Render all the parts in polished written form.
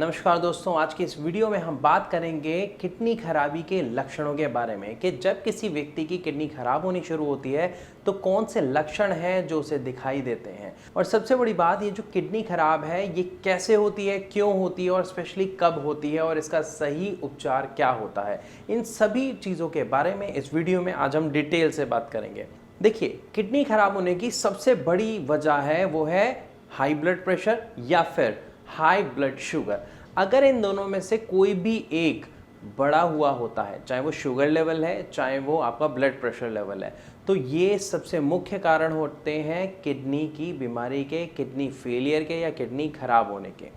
नमस्कार दोस्तों, आज की इस वीडियो में हम बात करेंगे किडनी खराबी के लक्षणों के बारे में कि जब किसी व्यक्ति की किडनी खराब होनी शुरू होती है तो कौन से लक्षण हैं जो उसे दिखाई देते हैं। और सबसे बड़ी बात, ये जो किडनी खराब है ये कैसे होती है, क्यों होती है और स्पेशली कब होती है और इसका सही उपचार क्या होता है। इन सभी चीज़ों के बारे में इस वीडियो में आज हम डिटेल से बात करेंगे। देखिए, किडनी खराब होने की सबसे बड़ी वजह है वो है हाई ब्लड प्रेशर या फिर हाई ब्लड शुगर। अगर इन दोनों में से कोई भी एक बढ़ा हुआ होता है, चाहे वो शुगर लेवल है चाहे वो आपका ब्लड प्रेशर लेवल है, तो ये सबसे मुख्य कारण होते हैं किडनी की बीमारी के, किडनी फेलियर के या किडनी खराब होने के।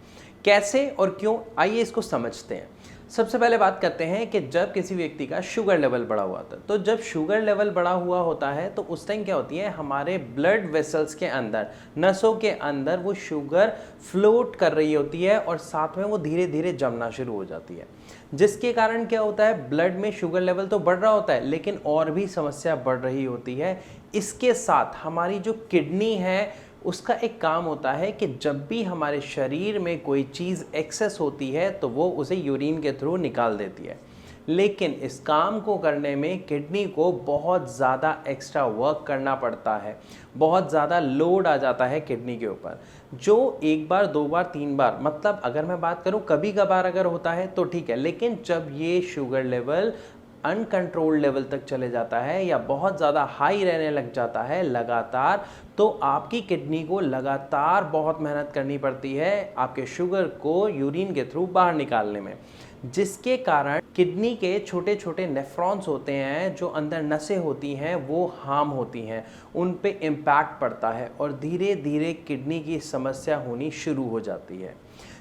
कैसे और क्यों, आइए इसको समझते हैं। सबसे पहले बात करते हैं कि जब किसी व्यक्ति का शुगर लेवल बढ़ा हुआ था, तो जब शुगर लेवल बढ़ा हुआ होता है तो उस टाइम क्या होती है, हमारे ब्लड वेसल्स के अंदर, नसों के अंदर वो शुगर फ्लोट कर रही होती है और साथ में वो धीरे धीरे जमना शुरू हो जाती है, जिसके कारण क्या होता है, ब्लड में शुगर लेवल तो बढ़ रहा होता है लेकिन और भी समस्या बढ़ रही होती है। इसके साथ हमारी जो किडनी है उसका एक काम होता है कि जब भी हमारे शरीर में कोई चीज़ एक्सेस होती है तो वो उसे यूरिन के थ्रू निकाल देती है। लेकिन इस काम को करने में किडनी को बहुत ज़्यादा एक्स्ट्रा वर्क करना पड़ता है, बहुत ज़्यादा लोड आ जाता है किडनी के ऊपर, जो एक बार, दो बार, तीन बार, मतलब अगर मैं बात करूं कभी कभार अगर होता है तो ठीक है, लेकिन जब ये शुगर लेवल अनकंट्रोल्ड लेवल तक चले जाता है या बहुत ज़्यादा हाई रहने लग जाता है लगातार, तो आपकी किडनी को लगातार बहुत मेहनत करनी पड़ती है आपके शुगर को यूरिन के थ्रू बाहर निकालने में, जिसके कारण किडनी के छोटे छोटे नेफ्रॉन्स होते हैं, जो अंदर नसें होती हैं, वो हार्म होती हैं, उन पे इम्पैक्ट पड़ता है और धीरे धीरे किडनी की समस्या होनी शुरू हो जाती है।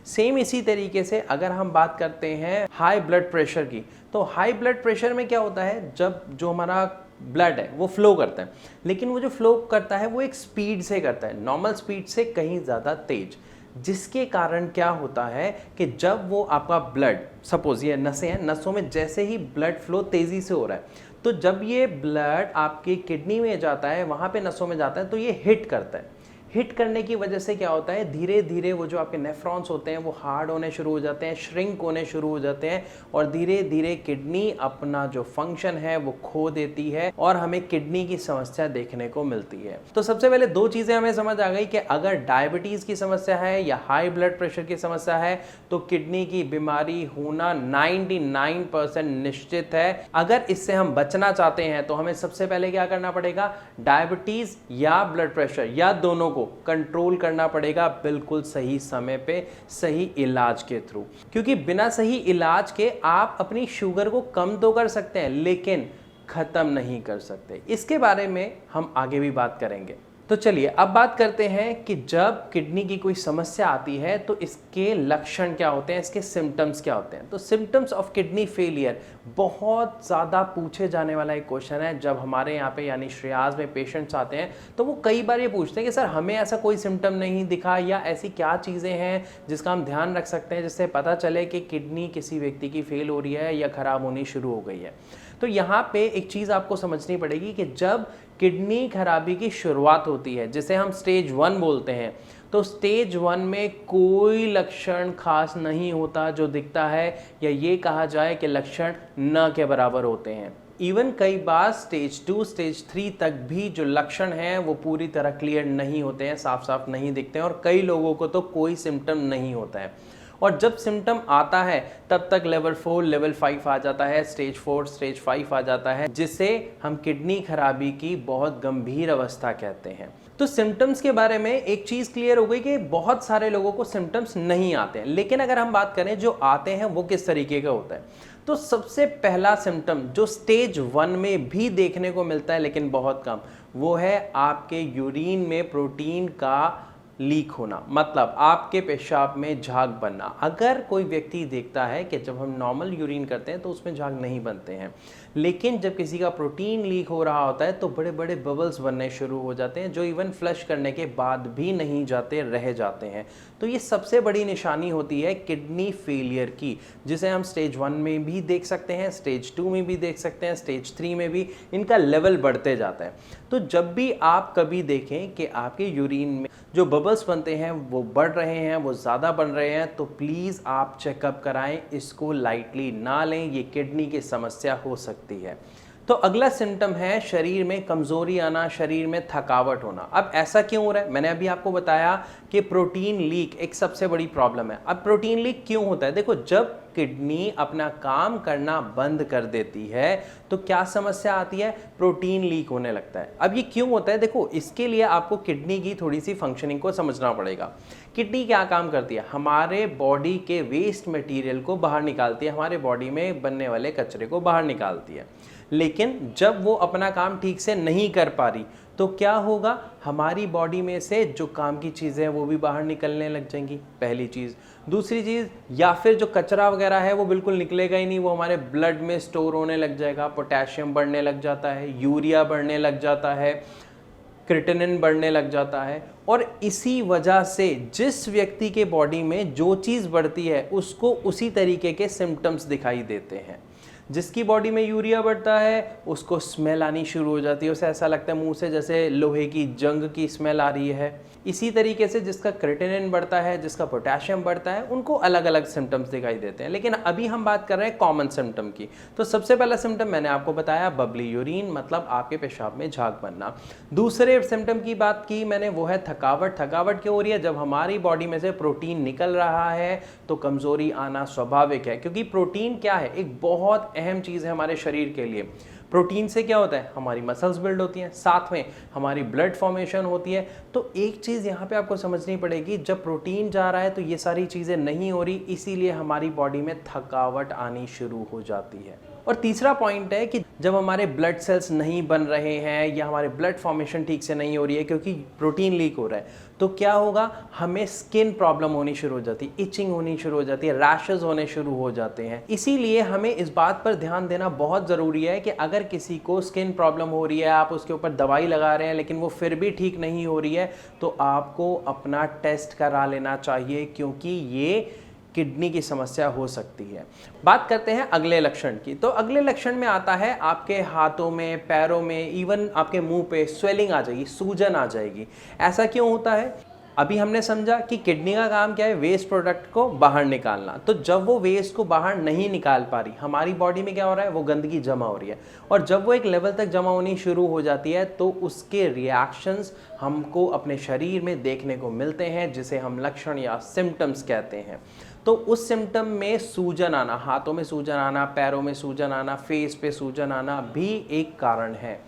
सेम इसी तरीके से अगर हम बात करते हैं हाई ब्लड प्रेशर की, तो हाई ब्लड प्रेशर में क्या होता है, जब जो हमारा ब्लड है वो फ्लो करता है, लेकिन वो जो फ्लो करता है वो एक स्पीड से करता है, नॉर्मल स्पीड से कहीं ज़्यादा तेज, जिसके कारण क्या होता है कि जब वो आपका ब्लड, सपोज ये नसें हैं, नसों में जैसे ही ब्लड फ्लो तेज़ी से हो रहा है, तो जब ये ब्लड आपकी किडनी में जाता है, वहाँ पे नसों में जाता है, तो ये हिट करता है। हिट करने की वजह से क्या होता है, धीरे धीरे वो जो आपके नेफ्रॉन्स होते हैं वो हार्ड होने शुरू हो जाते हैं, श्रिंक होने शुरू हो जाते हैं और धीरे धीरे किडनी अपना जो फंक्शन है वो खो देती है और हमें किडनी की समस्या देखने को मिलती है। तो सबसे पहले दो चीज़ें हमें समझ आ गई कि अगर डायबिटीज़ की समस्या है या हाई ब्लड प्रेशर की समस्या है तो किडनी की बीमारी होना 99% निश्चित है। अगर इससे हम बचना चाहते हैं तो हमें सबसे पहले क्या करना पड़ेगा, डायबिटीज़ या ब्लड प्रेशर या दोनों को कंट्रोल करना पड़ेगा बिल्कुल सही समय पे, सही इलाज के थ्रू, क्योंकि बिना सही इलाज के आप अपनी शुगर को कम तो कर सकते हैं लेकिन खत्म नहीं कर सकते। इसके बारे में हम आगे भी बात करेंगे। तो चलिए अब बात करते हैं कि जब किडनी की कोई समस्या आती है तो इसके लक्षण क्या होते हैं, इसके सिम्टम्स क्या होते हैं। तो सिम्टम्स ऑफ किडनी फेलियर बहुत ज़्यादा पूछे जाने वाला एक क्वेश्चन है। जब हमारे यहाँ पे यानी श्रेयास में पेशेंट्स आते हैं तो वो कई बार ये पूछते हैं कि सर हमें ऐसा कोई सिम्टम नहीं दिखा, या ऐसी क्या चीज़ें हैं जिसका हम ध्यान रख सकते हैं जिससे पता चले कि किडनी किसी व्यक्ति की फेल हो रही है या ख़राब होनी शुरू हो गई है। तो यहाँ पे एक चीज़ आपको समझनी पड़ेगी कि जब किडनी खराबी की शुरुआत होती है, जिसे हम स्टेज 1 बोलते हैं, तो स्टेज 1 में कोई लक्षण खास नहीं होता जो दिखता है, या ये कहा जाए कि लक्षण न के बराबर होते हैं। इवन कई बार स्टेज 2, स्टेज 3 तक भी जो लक्षण हैं वो पूरी तरह क्लियर नहीं होते हैं, साफ साफ नहीं दिखते हैं और कई लोगों को तो कोई सिम्टम नहीं होता है। और जब सिम्टम आता है तब तक लेवल 4, लेवल 5 आ जाता है, स्टेज 4, स्टेज 5 आ जाता है, जिसे हम किडनी खराबी की बहुत गंभीर अवस्था कहते हैं। तो सिम्टम्स के बारे में एक चीज़ क्लियर हो गई कि बहुत सारे लोगों को सिम्टम्स नहीं आते हैं, लेकिन अगर हम बात करें जो आते हैं वो किस तरीके का होता है, तो सबसे पहला सिम्टम जो स्टेज 1 में भी देखने को मिलता है लेकिन बहुत कम, वो है आपके यूरिन में प्रोटीन का लीक होना, मतलब आपके पेशाब में झाग बनना। अगर कोई व्यक्ति देखता है कि जब हम नॉर्मल यूरिन करते हैं तो उसमें झाग नहीं बनते हैं, लेकिन जब किसी का प्रोटीन लीक हो रहा होता है तो बड़े बड़े बबल्स बनने शुरू हो जाते हैं, जो इवन फ्लश करने के बाद भी नहीं जाते, रह जाते हैं। तो ये सबसे बड़ी निशानी होती है किडनी फेलियर की, जिसे हम स्टेज 1 में भी देख सकते हैं, स्टेज 2 में भी देख सकते हैं, स्टेज 3 में भी इनका लेवल बढ़ते जाता है। तो जब भी आप कभी देखें कि आपके यूरिन में जो बबल्स बनते हैं वो बढ़ रहे हैं, वो ज़्यादा बन रहे हैं, तो प्लीज़ आप चेकअप कराएं, इसको लाइटली ना लें, ये किडनी की समस्या हो सकती है। तो अगला सिम्टम है शरीर में कमज़ोरी आना, शरीर में थकावट होना। अब ऐसा क्यों हो रहा है? मैंने अभी आपको बताया कि प्रोटीन लीक एक सबसे बड़ी प्रॉब्लम है। अब प्रोटीन लीक क्यों होता है? देखो, जब किडनी अपना काम करना बंद कर देती है तो क्या समस्या आती है? प्रोटीन लीक होने लगता है। अब ये क्यों होता है? देखो, इसके लिए आपको किडनी की थोड़ी सी फंक्शनिंग को समझना पड़ेगा। किडनी क्या काम करती है? हमारे बॉडी के वेस्ट मटेरियल को बाहर निकालती है, हमारे बॉडी में बनने वाले कचरे को बाहर निकालती है। लेकिन जब वो अपना काम ठीक से नहीं कर पा रही तो क्या होगा? हमारी बॉडी में से जो काम की चीज़ें हैं वो भी बाहर निकलने लग जाएंगी, पहली चीज़। दूसरी चीज़, या फिर जो कचरा वगैरह है वो बिल्कुल निकलेगा ही नहीं, वो हमारे ब्लड में स्टोर होने लग जाएगा, पोटेशियम बढ़ने लग जाता है, यूरिया बढ़ने लग जाता है, क्रिएटिनिन बढ़ने लग जाता है। और इसी वजह से जिस व्यक्ति के बॉडी में जो चीज़ बढ़ती है उसको उसी तरीके के सिम्टम्स दिखाई देते हैं। जिसकी बॉडी में यूरिया बढ़ता है उसको स्मेल आनी शुरू हो जाती है, उसे ऐसा लगता है मुंह से जैसे लोहे की जंग की स्मेल आ रही है। इसी तरीके से जिसका क्रिएटिनिन बढ़ता है, जिसका पोटेशियम बढ़ता है, उनको अलग अलग सिम्टम्स दिखाई देते हैं। लेकिन अभी हम बात कर रहे हैं कॉमन सिम्टम की। तो सबसे पहला सिम्टम मैंने आपको बताया, बबली यूरिन, मतलब आपके पेशाब में झाग बनना। दूसरे सिम्टम की बात की मैंने, वो है थकावट। थकावट क्यों हो रही है? जब हमारी बॉडी में से प्रोटीन निकल रहा है तो कमज़ोरी आना स्वाभाविक है, क्योंकि प्रोटीन क्या है? एक बहुत अहम चीज़ है हमारे शरीर के लिए। प्रोटीन से क्या होता है? हमारी मसल्स बिल्ड होती हैं, साथ में हमारी ब्लड फॉर्मेशन होती है। तो एक चीज़ यहाँ पे आपको समझनी पड़ेगी, जब प्रोटीन जा रहा है तो ये सारी चीज़ें नहीं हो रही, इसीलिए हमारी बॉडी में थकावट आनी शुरू हो जाती है। और तीसरा पॉइंट है कि जब हमारे ब्लड सेल्स नहीं बन रहे हैं या हमारे ब्लड फॉर्मेशन ठीक से नहीं हो रही है क्योंकि प्रोटीन लीक हो रहा है, तो क्या होगा? हमें स्किन प्रॉब्लम होनी शुरू हो जाती है, इचिंग होनी शुरू हो जाती है, रैशेस होने शुरू हो जाते हैं। इसीलिए हमें इस बात पर ध्यान देना बहुत ज़रूरी है कि अगर किसी को स्किन प्रॉब्लम हो रही है, आप उसके ऊपर दवाई लगा रहे हैं लेकिन वो फिर भी ठीक नहीं हो रही है, तो आपको अपना टेस्ट करा लेना चाहिए, क्योंकि ये किडनी की समस्या हो सकती है। बात करते हैं अगले लक्षण की। तो अगले लक्षण में आता है आपके हाथों में, पैरों में, इवन आपके मुंह पे स्वेलिंग आ जाएगी, सूजन आ जाएगी। ऐसा क्यों होता है? अभी हमने समझा कि किडनी का काम क्या है? वेस्ट प्रोडक्ट को बाहर निकालना। तो जब वो वेस्ट को बाहर नहीं निकाल पा रही, हमारी बॉडी में क्या हो रहा है? वो गंदगी जमा हो रही है, और जब वो एक लेवल तक जमा होनी शुरू हो जाती है तो उसके रिएक्शंस हमको अपने शरीर में देखने को मिलते हैं, जिसे हम लक्षण या सिम्टम्स कहते हैं। तो उस सिम्टम में सूजन आना, हाथों में सूजन आना, पैरों में सूजन आना, फेस पे सूजन आना भी एक कारण है।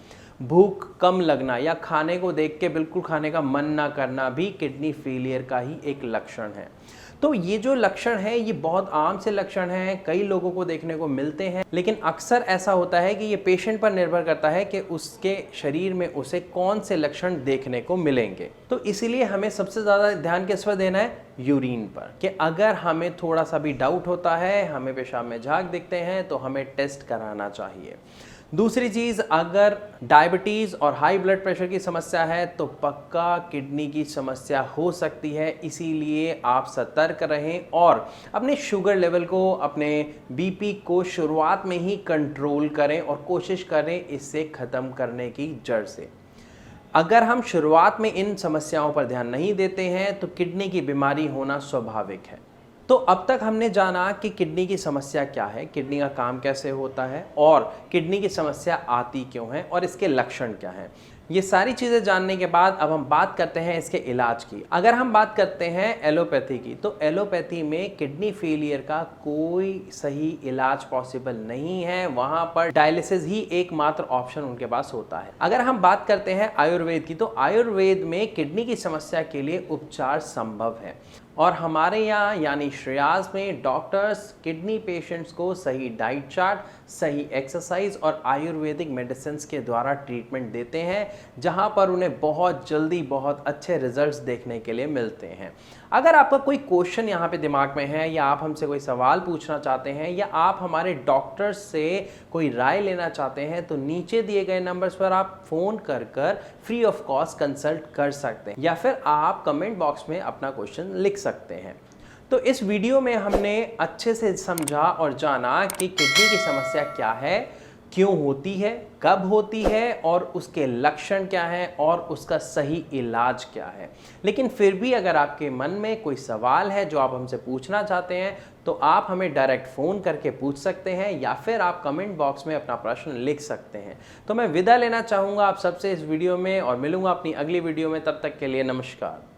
भूख कम लगना या खाने को देख के बिल्कुल खाने का मन ना करना भी किडनी फेलियर का ही एक लक्षण है। तो ये जो लक्षण है ये बहुत आम से लक्षण हैं, कई लोगों को देखने को मिलते हैं, लेकिन अक्सर ऐसा होता है कि ये पेशेंट पर निर्भर करता है कि उसके शरीर में उसे कौन से लक्षण देखने को मिलेंगे। तो इसीलिए हमें सबसे ज़्यादा ध्यान किस पर देना है? यूरिन पर, कि अगर हमें थोड़ा सा भी डाउट होता है, हमें पेशाब में झाग दिखते हैं, तो हमें टेस्ट कराना चाहिए। दूसरी चीज़, अगर डायबिटीज़ और हाई ब्लड प्रेशर की समस्या है तो पक्का किडनी की समस्या हो सकती है। इसीलिए आप सतर्क रहें और अपने शुगर लेवल को, अपने बीपी को शुरुआत में ही कंट्रोल करें और कोशिश करें इससे ख़त्म करने की जड़ से। अगर हम शुरुआत में इन समस्याओं पर ध्यान नहीं देते हैं तो किडनी की बीमारी होना स्वाभाविक है। तो अब तक हमने जाना कि किडनी की समस्या क्या है, किडनी का काम कैसे होता है, और किडनी की समस्या आती क्यों है, और इसके लक्षण क्या हैं। ये सारी चीज़ें जानने के बाद अब हम बात करते हैं इसके इलाज की। अगर हम बात करते हैं एलोपैथी की, तो एलोपैथी में किडनी फेलियर का कोई सही इलाज पॉसिबल नहीं है। वहाँ पर डायलिसिस ही एकमात्र ऑप्शन उनके पास होता है। अगर हम बात करते हैं आयुर्वेद की, तो आयुर्वेद में किडनी की समस्या के लिए उपचार संभव है। और हमारे यहाँ यानी श्रेयास में डॉक्टर्स किडनी पेशेंट्स को सही डाइट चार्ट, सही एक्सरसाइज और आयुर्वेदिक मेडिसिन के द्वारा ट्रीटमेंट देते हैं, जहां पर उन्हें बहुत जल्दी बहुत अच्छे रिजल्ट्स देखने के लिए मिलते हैं। अगर आपका कोई क्वेश्चन यहाँ पे दिमाग में है या आप हमसे कोई सवाल पूछना चाहते हैं या आप हमारे डॉक्टर्स से कोई राय लेना चाहते हैं तो नीचे दिए गए नंबर्स पर आप फ़ोन कर फ्री ऑफ कॉस्ट कंसल्ट कर सकते हैं या फिर आप कमेंट बॉक्स में अपना क्वेश्चन लिख सकते हैं। तो इस वीडियो में हमने अच्छे से समझा और जाना कि किडनी की समस्या क्या है, क्यों होती है, कब होती है और उसके लक्षण क्या हैं और उसका सही इलाज क्या है। लेकिन फिर भी अगर आपके मन में कोई सवाल है जो आप हमसे पूछना चाहते हैं तो आप हमें डायरेक्ट फ़ोन करके पूछ सकते हैं या फिर आप कमेंट बॉक्स में अपना प्रश्न लिख सकते हैं। तो मैं विदा लेना चाहूँगा आप सबसे इस वीडियो में और मिलूँगा अपनी अगली वीडियो में। तब तक के लिए नमस्कार।